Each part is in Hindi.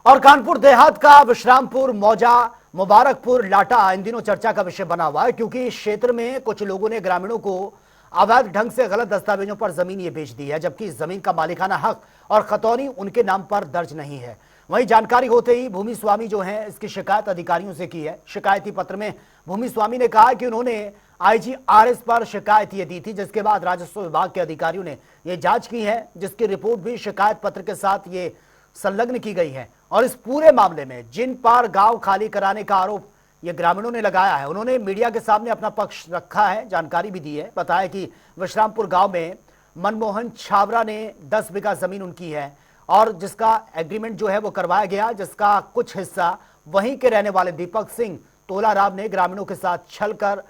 और कानपुर देहात का विश्रामपुर, मौजा, मुबारकपुर, लाटा इन दिनों चर्चा का विषय बना हुआ है, क्योंकि इस क्षेत्र में कुछ लोगों ने ग्रामीणों को अवैध ढंग से गलत दस्तावेजों पर जमीन ये बेच दी है, जबकि इस जमीन का मालिकाना हक और खतौनी उनके नाम पर दर्ज नहीं है। वहीं जानकारी होते ही भूमि स्वामी जो हैं इसकी शिकायत अधिकारियों से की है। शिकायती पत्र में भूमि स्वामी ने कहा कि उन्होंने IGRS पर शिकायत ये दी थी, जिसके बाद राजस्व विभाग के अधिकारियों ने ये जांच की है, जिसकी रिपोर्ट भी शिकायत पत्र के साथ ये संलग्न की गई है। और इस पूरे मामले में जिन पर गांव खाली कराने का आरोप ये ग्रामीणों ने लगाया है, उन्होंने मीडिया के सामने अपना पक्ष रखा है, जानकारी भी दी है। बताया कि विश्रामपुर गांव में मनमोहन छाबरा ने 10 बीघा जमीन उनकी है और जिसका एग्रीमेंट जो है वो करवाया गया, जिसका कुछ हिस्सा वहीं के रहने वाले दीपक सिंह तोलाराम ने ग्रामीणों के साथ छलकर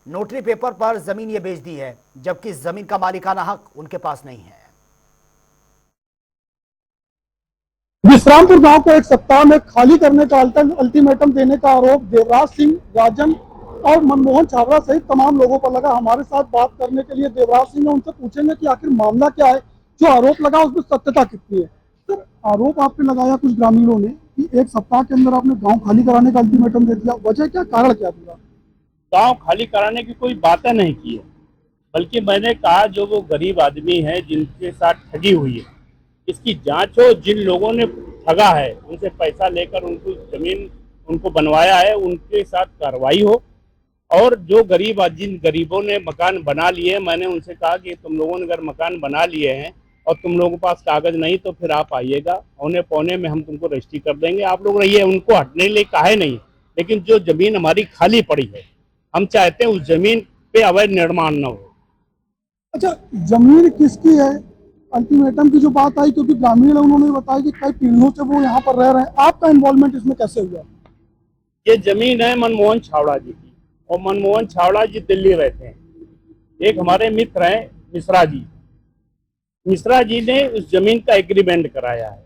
नोटरी पेपर पर जमीन ये बेच दी है, जबकि इस जमीन का मालिकाना हक उनके पास नहीं है। विश्रामपुर गांव को एक सप्ताह में खाली करने का अल्टीमेटम देने का आरोप देवराज सिंह, राजन और मनमोहन छाबरा सहित तमाम लोगों पर लगा। हमारे साथ बात करने के लिए देवराज सिंह है, उनसे पूछेंगे कि आखिर मामला क्या है, जो आरोप लगा उसमें सत्यता कितनी है। सर, आरोप आप पे लगाया कुछ ग्रामीणों ने कि एक सप्ताह के अंदर आपने गाँव खाली कराने का अल्टीमेटम दे दिया, वजह क्या, कारण क्या पूरा? गाँव खाली कराने की कोई बातें नहीं की है, बल्कि मैंने कहा जो वो गरीब आदमी है जिनके साथ ठगी हुई है इसकी जांच हो। जिन लोगों ने ठगा है उनसे पैसा लेकर उनको जमीन उनको बनवाया है उनके साथ कार्रवाई हो। और जो जिन गरीबों ने मकान बना लिए, मैंने उनसे कहा कि तुम लोगों ने अगर मकान बना लिए हैं और तुम लोगों के पास कागज नहीं तो फिर आप आइएगा, औने पौने में हम तुमको रजिस्ट्री कर देंगे, आप लोग रहिए। उनको हटने के लिए कहा नहीं, लेकिन जो जमीन हमारी खाली पड़ी है हम चाहते हैं उस जमीन पे अवैध निर्माण न हो। अच्छा, जमीन किसकी है? अल्टीमेटम की जो बात आई, क्योंकि ग्रामीण उन्होंने बताया कि कई पीढ़ियों से वो यहाँ पर रह रहे हैं, आपका इन्वॉल्वमेंट इसमें कैसे हुआ? ये जमीन है मनमोहन छाबड़ा जी की, और मनमोहन छाबड़ा जी दिल्ली रहते हैं। एक हमारे मित्र हैं मिश्रा जी, मिश्रा जी ने उस जमीन का एग्रीमेंट कराया है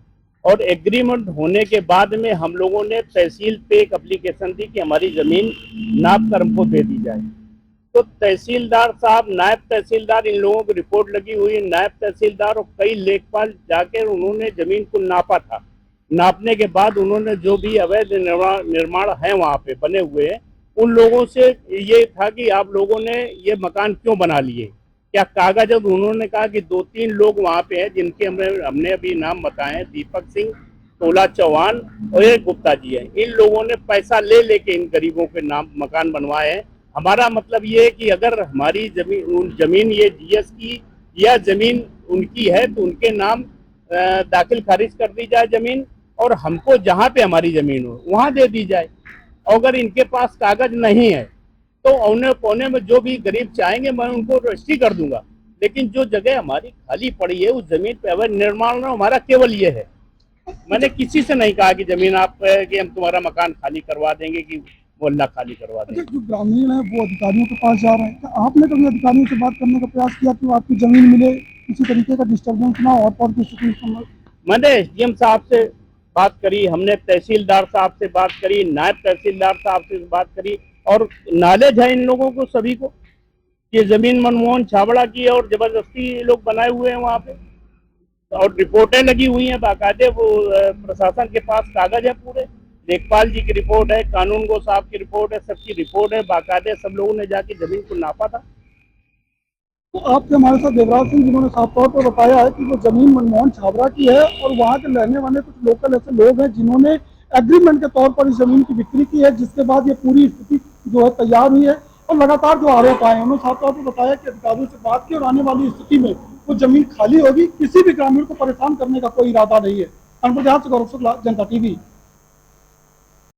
और एग्रीमेंट होने के बाद में हम लोगों ने तहसील पे एक एप्लीकेशन दी कि हमारी जमीन नाप कर हमको दे दी जाए। तो तहसीलदार साहब, नायब तहसीलदार, इन लोगों की रिपोर्ट लगी हुई, नायब तहसीलदार और कई लेखपाल जाकर उन्होंने जमीन को नापा था। नापने के बाद उन्होंने जो भी अवैध निर्माण है वहाँ पे बने हुए हैं, उन लोगों से ये था कि आप लोगों ने ये मकान क्यों बना लिए, क्या कागज? अब उन्होंने कहा कि 2-3 लोग वहाँ पे हैं जिनके हमने अभी नाम बताए हैं, दीपक सिंह, तोला चौहान और एक गुप्ता जी हैं। इन लोगों ने पैसा ले लेके इन गरीबों के नाम मकान बनवाए हैं। हमारा मतलब ये है कि अगर हमारी जमीन ये GS की या जमीन उनकी है तो उनके नाम दाखिल खारिज कर दी जाए जमीन, और हमको जहाँ पे हमारी जमीन हो वहाँ दे दी जाए। अगर इनके पास कागज नहीं है तो औने पौने में जो भी गरीब चाहेंगे मैं उनको रजिस्ट्री कर दूंगा, लेकिन जो जगह हमारी खाली पड़ी है उस जमीन पे अवैध निर्माण हमारा केवल ये है। मैंने किसी से नहीं कहा कि जमीन आप कि हम तुम्हारा मकान खाली करवा देंगे कि मोहल्ला खाली करवा देंगे। जो ग्रामीण है वो अधिकारियों के पास जा रहे हैं, क्या आपने कभी अधिकारियों से बात करने का प्रयास किया कि आपकी जमीन मिले, किसी तरीके का डिस्टर्बेंस ना हो? और मैंने SDM साहब से बात करी, हमने तहसीलदार साहब से बात करी, नायब तहसीलदार साहब से बात करी, और नॉलेज है इन लोगों को सभी को ये जमीन मनमोहन छाबड़ा की है और जबरदस्ती लोग बनाए हुए हैं वहाँ पे, और रिपोर्टें लगी हुई हैं बाकायदे। वो प्रशासन के पास कागज है पूरे, लेखपाल जी की रिपोर्ट है, कानून गो साहब की रिपोर्ट है, सबकी रिपोर्ट है बाकायदे। सब लोगों ने जाके जमीन को नापा था। तो आपके हमारे साथ देवराज सिंह जिन्होंने साफ तौर पर बताया है कि वो जमीन मनमोहन छाबड़ा की है और वहाँ के रहने वाले कुछ लोकल ऐसे लोग हैं जिन्होंने एग्रीमेंट के तौर पर इस जमीन की बिक्री की है, जिसके बाद ये पूरी स्थिति जो है तैयार हुई है। और लगातार जो आरोप आए हैं उन्होंने साफ तौर पर बताया कि अधिकारियों से बात की और आने वाली स्थिति में वो जमीन खाली होगी, किसी भी ग्रामीण को परेशान करने का कोई इरादा नहीं है। कानपुर से गौरव शुक्ला, जनता TV।